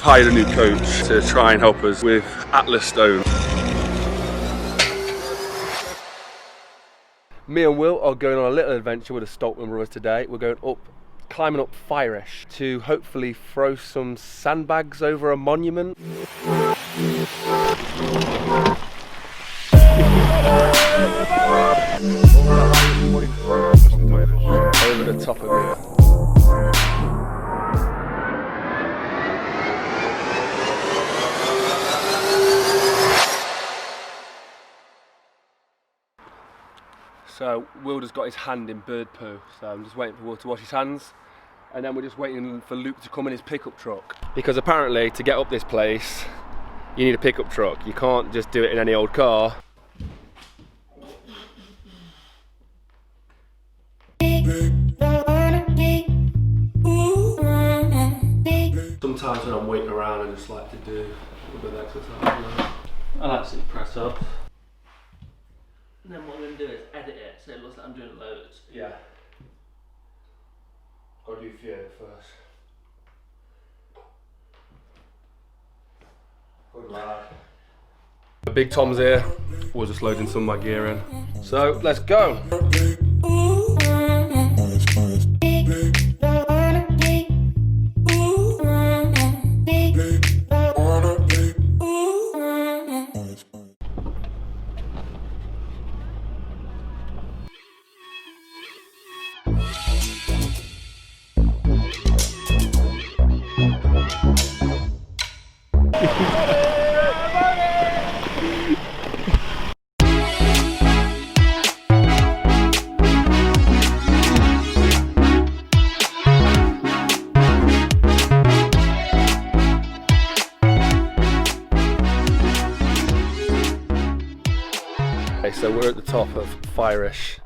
hired a new coach to try and help us with Atlas Stone. Me and Will are going on a little adventure with the Stoltman brothers today. We're going up, climbing up Firish to hopefully throw some sandbags over a monument. Over the top of it. So Will just got his hand in bird poo, so I'm just waiting for Will to wash his hands, and then we're just waiting for Luke to come in his pickup truck. Because apparently to get up this place, you need a pickup truck. You can't just do it in any old car. Sometimes when I'm waiting around, I just like to do a little bit of exercise. I like to press up. And then what I'm going to do is edit it so it looks like I'm doing loads. Yeah. Got to do few first. Good lad. Big Tom's here. We're just loading some of my gear in. So let's go. So we're at the top of Firish,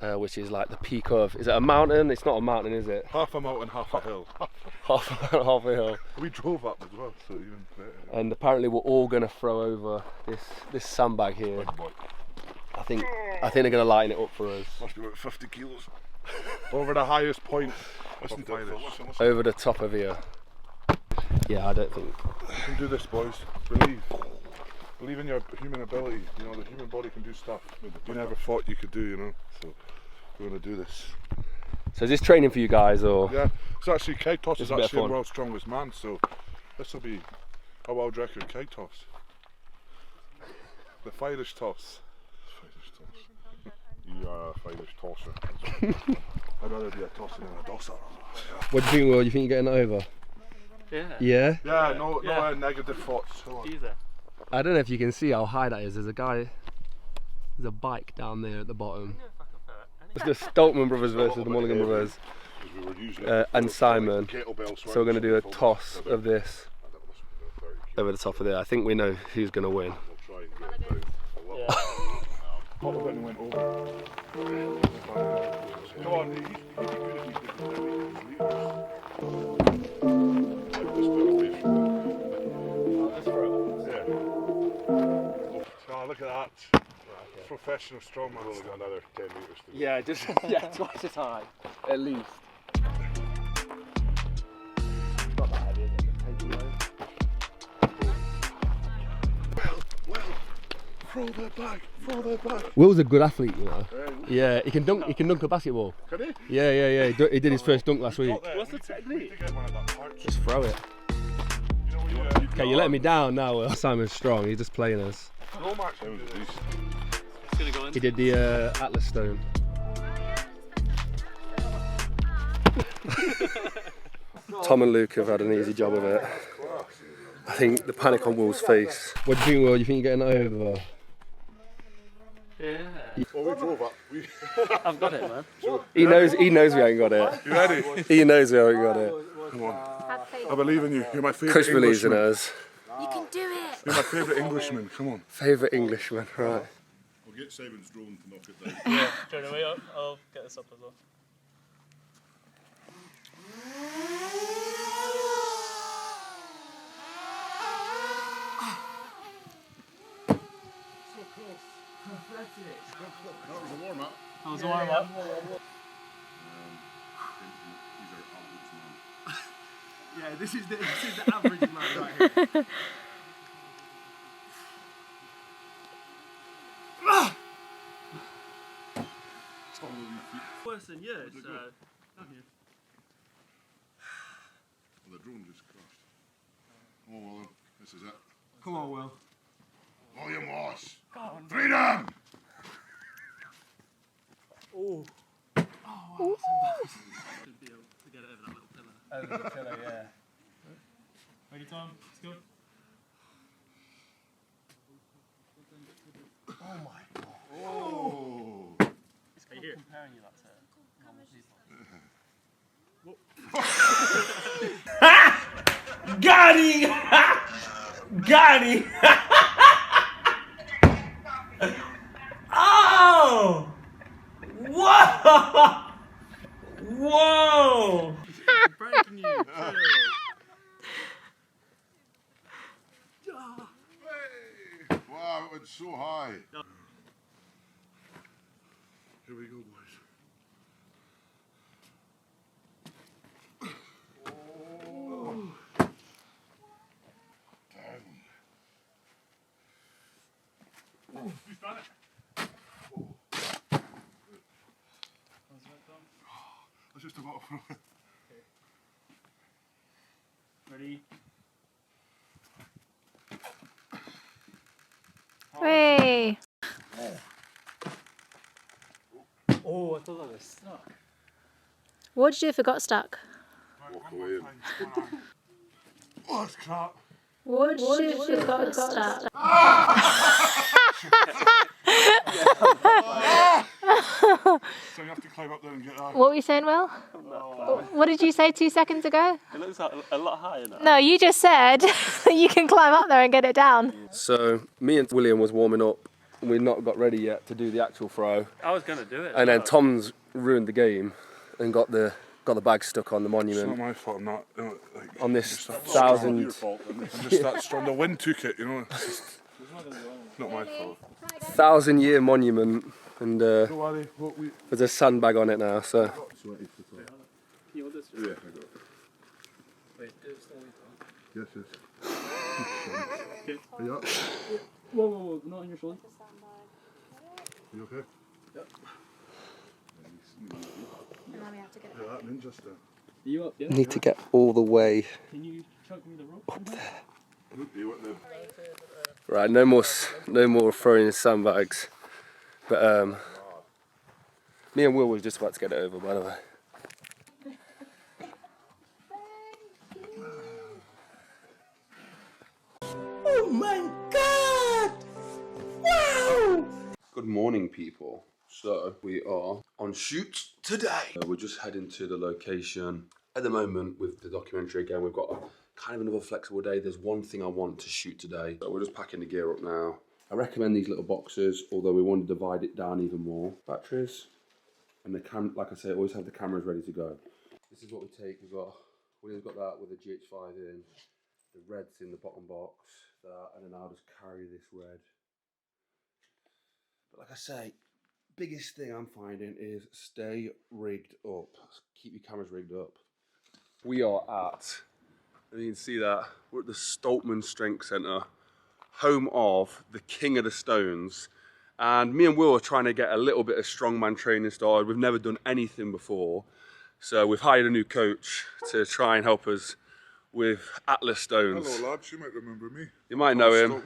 which is like the peak of, is it a mountain? It's not a mountain, is it? Half a mountain, half a hill. half a hill. We drove up as well, so even better. And apparently we're all going to throw over this sandbag here. I think they're going to lighten it up for us. Must be about 50 kilos. Over the highest point. Listen, over the top of here. Yeah, I don't think. You can do this, boys. Believe in your human ability. You know, the human body can do stuff you never thought you could do, you know. So we're going to do this. So is this training for you guys, or? Yeah, it's actually kite toss is actually the fun. world's strongest man, so this will be a world record kite toss. The Firish toss. You are a Firish tosser. I'd rather be a tosser than a dosser. What do you think, Will? You think you're getting it over? Yeah. Yeah? Yeah, no negative thoughts. Easy. I don't know if you can see how high that is. There's a bike down there at the bottom. It's the Stoltman brothers versus the Mulligan brothers and Simon. So we're going to do a toss of this over the top of there. I think we know who's going to win. Come on, look at that. Professional strongman. We've only got another 10 metres to go. Yeah, just twice as high, at least. Not that heavy, is it? Well, throw that back. Will's a good athlete, you know. Yeah, he can dunk a basketball. Can he? Yeah. He did his first dunk last week. What's the technique? Just throw it. Okay, you're letting me down now, Will. Simon's strong, he's just playing us. He did the Atlas Stone. Tom and Luke have had an easy job of it. I think the panic on Will's face. What do you think, Will? You think you're getting it over? Yeah. Well, we drove up. I've got it, man. He knows we ain't got it. You ready? He knows we haven't got it. Come on. I believe in you. You're my favourite Kush believes in us. You can do it! You're my favourite Englishman. Come on. Favourite Englishman, right. We'll get Simon's drone to knock it down. Yeah. Do you want to wait up? I'll get this up as well. That was a warm-up. That was a warm-up. These are outwards, man. Yeah, Yeah, this is the average man right here. Worse than yours, so. Well, the drone just crashed. Oh well, this is it. Come on, Will. William Wallace. Freedom! Oh. Should be able to get it over that little pillar. Over the pillar, yeah. Ready, Tom? Let's go. Oh my god. Oh! Are you comparing you that to normal people? Got him! Got him! Oh! Whoa! Whoa! Breaking you. Hey! Wow, it went so high. Here we go, boys. Oh! Damn. Who's done it? I was just about to throw it. Ready? Hey. Oh, I thought that was stuck. What did you do if it got stuck? Walk away. Oh, that's crap. What did you do if it got stuck? So you have to climb up there and get that. What were you saying, Will? What did you say 2 seconds ago? It looks like a lot higher now. No, you just said you can climb up there and get it down. So, me and William was warming up. And we've not got ready yet to do the actual throw. I was going to do it. And then Tom's ruined the game and got the bag stuck on the It's monument. not my fault, I'm not. You know, like, On this just that 1,000. strong. I'm just that strong. The wind took it, you know. It's just not my fault. 1,000-year monument, and Don't worry, what we. there's a sandbag on it now. So, Sweaty for top. You want this? Yeah, I got it. Wait, do it slowly. Yes, yes. Are you up? Whoa, not on your shoulder. Are you okay? Yep. Yeah, that ninja stuff. Are you up, yeah? need to get all the way. Can you chunk me the rope? You went there. Right, no more throwing in sandbags. But me and Will was just about to get it over, by the way. Oh my god! Wow! Good morning, people. So we are on shoot today. We're just heading to the location. At the moment, with the documentary again, we've got kind of another flexible day. There's one thing I want to shoot today. So we're just packing the gear up now. I recommend these little boxes, although we want to divide it down even more. Batteries, and the like I say, always have the cameras ready to go. This is what we take. William's got that with a GH5 in. The red's in the bottom box. That, and then I'll just carry this red. But like I say, biggest thing I'm finding is stay rigged up. Keep your cameras rigged up. We are at, and you can see that, we're at the Stoltman Strength Centre, home of the King of the Stones. And me and Will are trying to get a little bit of strongman training started. We've never done anything before. So we've hired a new coach to try and help us with Atlas stones. Hello, lads. You might remember me. You might know him.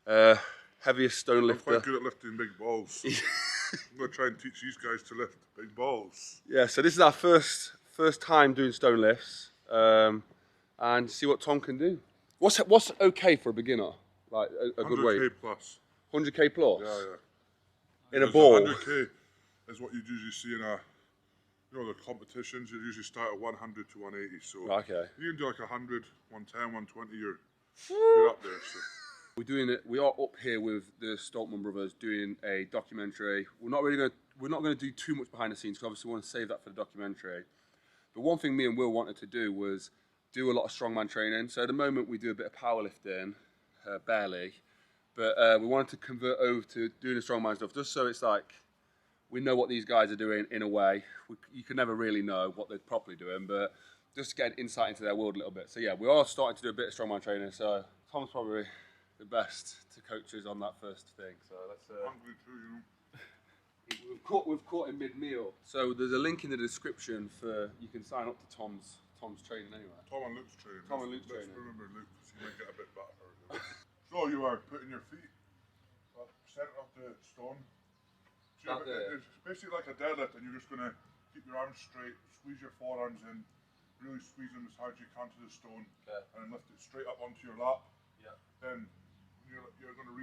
Stoltman. Heaviest stone I'm lifter. quite good at lifting big balls. So I'm going to try and teach these guys to lift big balls. Yeah, so this is our first time doing stone lifts, and see what Tom can do. What's okay for a beginner? Like a good weight? 100k plus. 100k plus? Yeah, yeah. In a Because ball? 100k is what you usually see in the competitions. You usually start at 100 to 180. So Okay. you can do like 100, 110, 120. You're up there. So. We are up here with the Stoltman brothers doing a documentary. We're not going to do too much behind the scenes because obviously we want to save that for the documentary. But one thing me and Will wanted to do was do a lot of strongman training. So at the moment we do a bit of powerlifting, barely, but we wanted to convert over to doing the strongman stuff just so it's like we know what these guys are doing in a way. You can never really know what they're properly doing, but just to get an insight into their world a little bit. So yeah, we are starting to do a bit of strongman training. So Tom's probably the best to coach us on that first thing. So let's. Hungry too, you know. We've caught him mid-meal. So there's a link in the description for you can sign up to Tom's training anyway. Tom and Luke's training. Tom and Luke's Let's training. remember Luke, because he might get a bit better. So you are putting your feet up centre of the stone. So it's basically like a deadlift, and you're just going to keep your arms straight, squeeze your forearms in, really squeeze them as hard as you can to the stone, and then lift it straight up onto your lap. Yeah. Then you're going to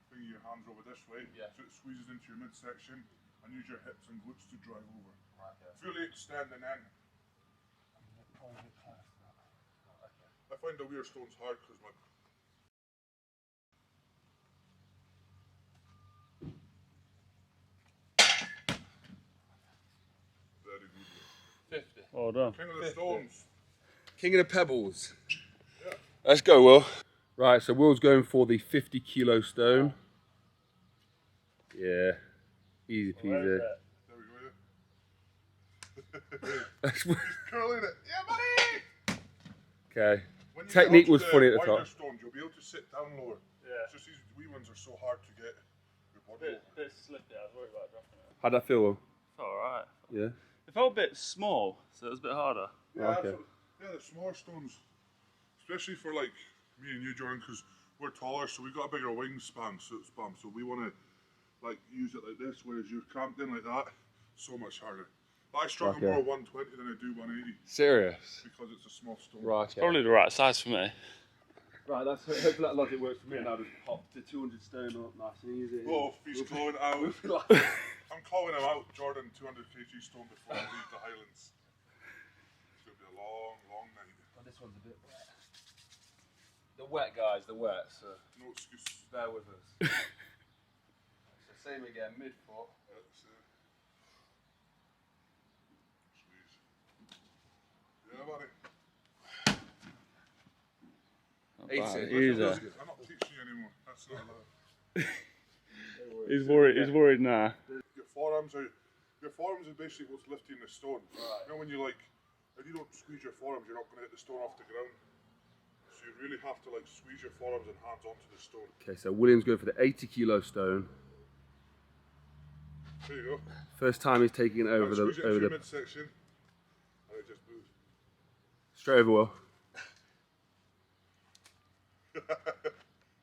bring your hands over this way, so it squeezes into your midsection, and use your hips and glutes to drive over. Right, yeah. Fully extend and then. I find the weird stones hard because my. Very good. 50. Well done. King of the stones. King of the pebbles. Yeah. Let's go, Will. Right, so Will's going for the 50 kilo stone. Yeah, easy peasy. There we go, yeah. He's curling it. Yeah, buddy! Okay. When you Technique get was onto funny the at the top. wider stones, you'll be able to sit down lower. Yeah. It's just these wee ones are so hard to get your body over. Bit slippy, I was worried about dropping it. How'd that feel, Will? Felt alright. Yeah. It felt a bit small, so it was a bit harder. Yeah, Okay. Yeah, the smaller stones, especially for like me and you, Jordan, because we're taller, so we've got a bigger wingspan. So we want to like use it like this, whereas you're cramped in like that, so much harder. But I struggle Okay. more 120 than I do 180 Serious? because it's a small stone. Right, okay. Probably the right size for me. Right, hopefully that logic works for me, and I'll just pop the 200 stone up nice and easy. Oh, he's calling out. I'm calling him out, Jordan, 200 kg stone before I leave the Highlands. It's going to be a long, long night. Oh, this one's a bit wet. The wet, guys, the wet, so No excuses. bear with us. So same again, mid-foot. Squeeze. Yeah, buddy. 80. Easy. I'm not teaching you anymore. That's not allowed. He's worried. He's worried now. Your forearms are basically what's lifting the stone. Right. You know when you if you don't squeeze your forearms, you're not going to hit the stone off the ground. So you really have to like squeeze your forearms and hands onto the stone. Okay, so William's going for the 80 kilo stone. There you go. First time he's taking it over Squeeze it into the your midsection, and it just moves. straight over. Will.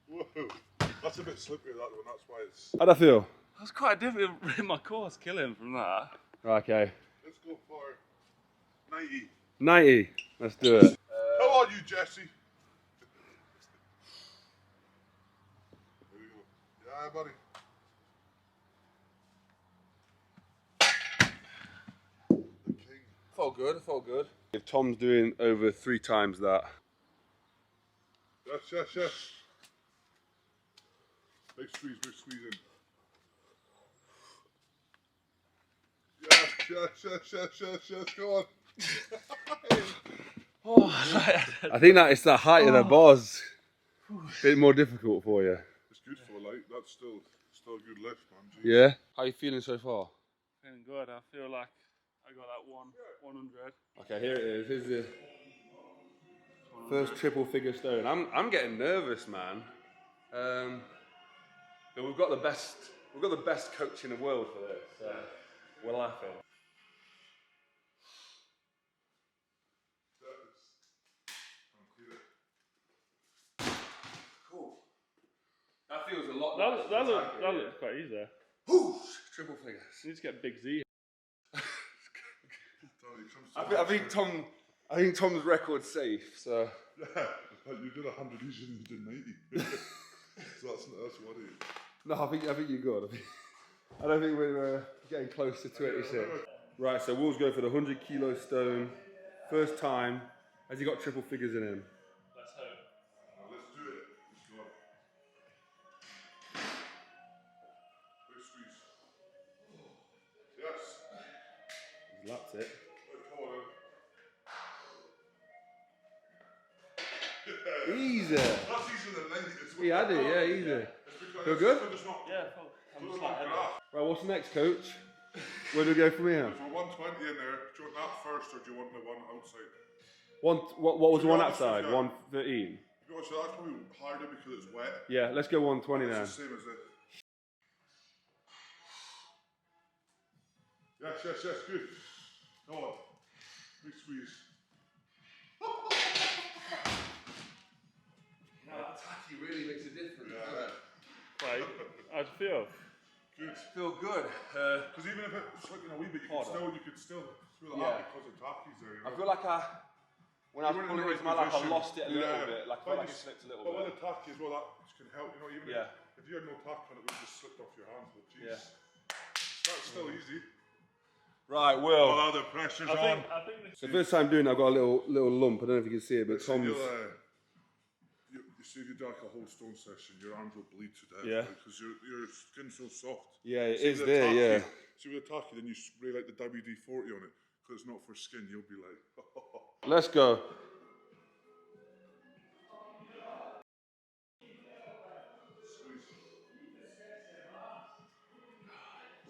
Whoa, that's a bit slippery that one. That's why it's. How'd that feel? That was quite difficult in my course, killing from that. Right, okay. Let's go for 90. 90. Let's do it. Come on, you Jesse. There you go. Yeah, buddy. The king. Felt good, felt good. If Tom's doing over 3 times that. Yes, yes, yes. Big squeeze, big squeezing. Yes, yes, yes, yes, yes, yes, go on. I think that it's the height of the bars. Bit more difficult for you. It's good for light. That's still a good lift, man. Jeez. Yeah? How are you feeling so far? Feeling good. I feel like I got that 100. Okay, here it is. Here's the first triple figure stone. I'm getting nervous, man. But we've got the best coach in the world for this. So we're laughing. Cool. That feels a lot. That looks quite easy. Whoosh, triple figures. You need to get Big Z. I think Tom's record's safe. So. Yeah, you did 100 easier than you did 90. So that's what it is. No, I think you're good. I don't think we're getting close to 26. Right, so Will's going for the 100 kilo stone. First time. Has he got triple figures in him? Let's hope. Let's do it. Let's go. Big squeeze. Yes. He's lapped it. Come on, Easy. that's easier than 90 as well. He had it, yeah, easy. Feel good? It's not, Yeah, I'm just like, Right, what's next, coach? Where do we go from here? There's a 120 in there. Do you want that first or do you want the one outside? What was the one honest with outside? you, 113? So that's probably harder because it's wet. Yeah, let's go 120 then. It's the same as this. Yes, good. Go on. Big squeeze. That tacky really makes a difference, doesn't it? Right, how'd you feel? Good. Feel good. Because even if it's slipping a wee bit, you could still feel it out because the tacky's there. You know? I feel like when I was pulling it into my lap, I lost it a little bit. Like, I felt like it slipped a little bit. But with the tacky as well, that can help. You know, even if you had no tack on it, it would just slipped off your hands. But jeez, that's still easy. Right, Will. All the pressure's on. I think The first time doing it, I've got a little lump. I don't know if you can see it, but Tom's... You see, if you do like a whole stone session, your arms will bleed to death. Yeah. Because your skin's so soft. Yeah, it is there, yeah. See with the tacky, then you spray like the WD-40 on it. Because it's not for skin, you'll be like... Let's go.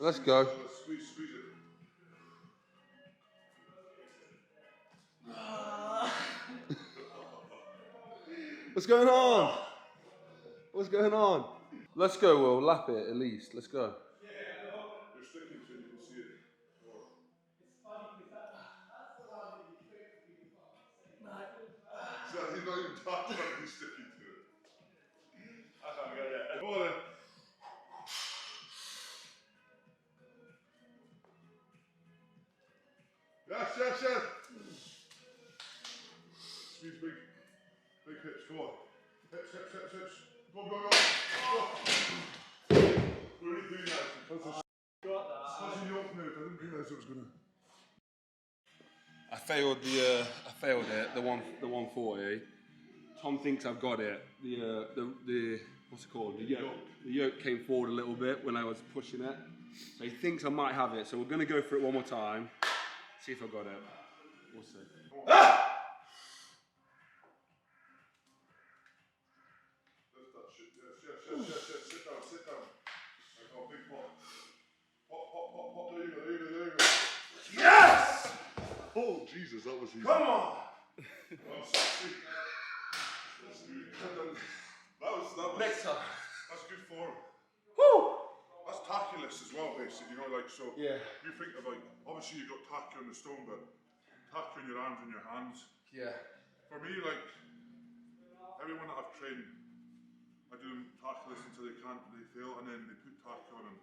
Let's go. Squeeze it. What's going on? What's going on? Let's go, Will. Lap it at least. Let's go. You're sticking to it, you can see it. So he's not even talking about he's sticking to it. I can't get it. Go on then. Yes. Squeeze big hips, go on. Hips. Go. We're really doing that. That's a yoke move. I didn't realise it was going to... I failed it. The 140. Tom thinks I've got it. The what's it called? The yoke. The yoke came forward a little bit when I was pushing it. So he thinks I might have it. So we're going to go for it one more time. See if I got it. We'll see. Yes. Sit down. I got a big pot. Pop. There you go. Yes! Oh, Jesus, that was easy. Come on! 160. That's good. That was Next time. That's good form. Woo! That's tackless as well, basically. You know, like, so. Yeah. You think of, like, obviously you got tacky on the stone, but tacky on your arms and your hands. Yeah. For me, like, everyone that I've trained, I do them tackless until they fail, and then they put tacky on, and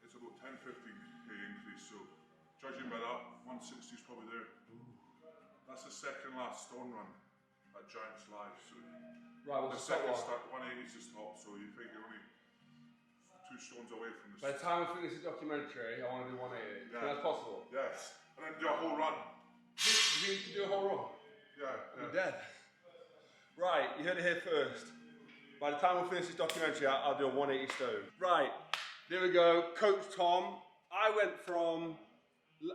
it's about 10-15k increase. So, judging by that, 160 is probably there. That's the second last stone run at Giants Live. So, Right, the second start, 180 is the top, so you think you're only 2 stones away from the By the time we finish the documentary, I want to do 180. Yeah. That's possible? Yes. And then do a whole run. You think you can do a whole run? Yeah. I'm dead. Right, you heard it here first. By the time we finish this documentary, I'll do a 180 stone. Right, there we go. Coach Tom. I went from...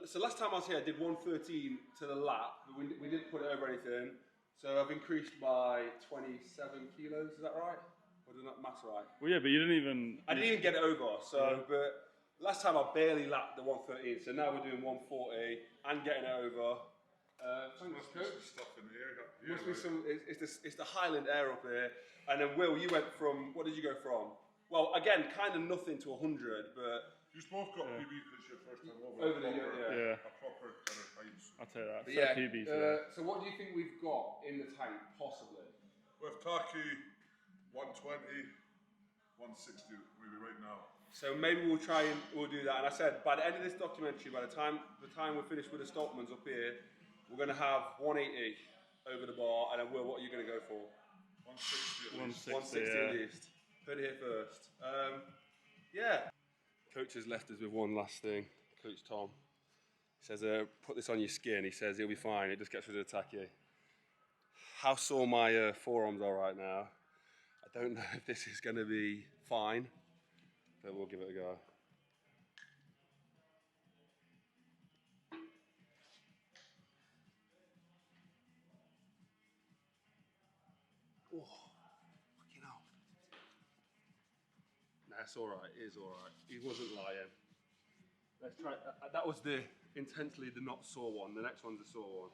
So last time I was here, I did 113 to the lap. But we didn't put it over anything. So I've increased by 27 kilos, is that right? Or does that math right? Well, yeah, but you didn't even... I didn't even get it over, so, but last time I barely lapped the 113, so now we're doing 140 and getting it over. Thanks, Coach. Stuff in the air. Must be some, it's the Highland air up here. And then Will, you went from, what did you go from? Well, again, kind of nothing to 100, but... You both got PB because your first time over the year, a proper kind of heights. I'll tell you that. But yeah, PBs, so what do you think we've got in the tank, possibly? With Taki, 120, 160 maybe right now. So maybe we'll do that. And I said, by the end of this documentary, by the time we're finished with the Stoltmans up here, we're going to have 180 over the bar, and then Will, what are you going to go for? 160 at least. 160 at least. Heard it here first. Yeah. Coach has left us with one last thing. Coach Tom. He says, put this on your skin. He says, you'll be fine. It just gets rid of the tacky. How sore my forearms are right now. I don't know if this is going to be fine, but we'll give it a go. Oh, fucking hell. Nah, it's alright, it is alright. He wasn't lying. Let's try. That was the intensely the not sore one. The next one's the sore one.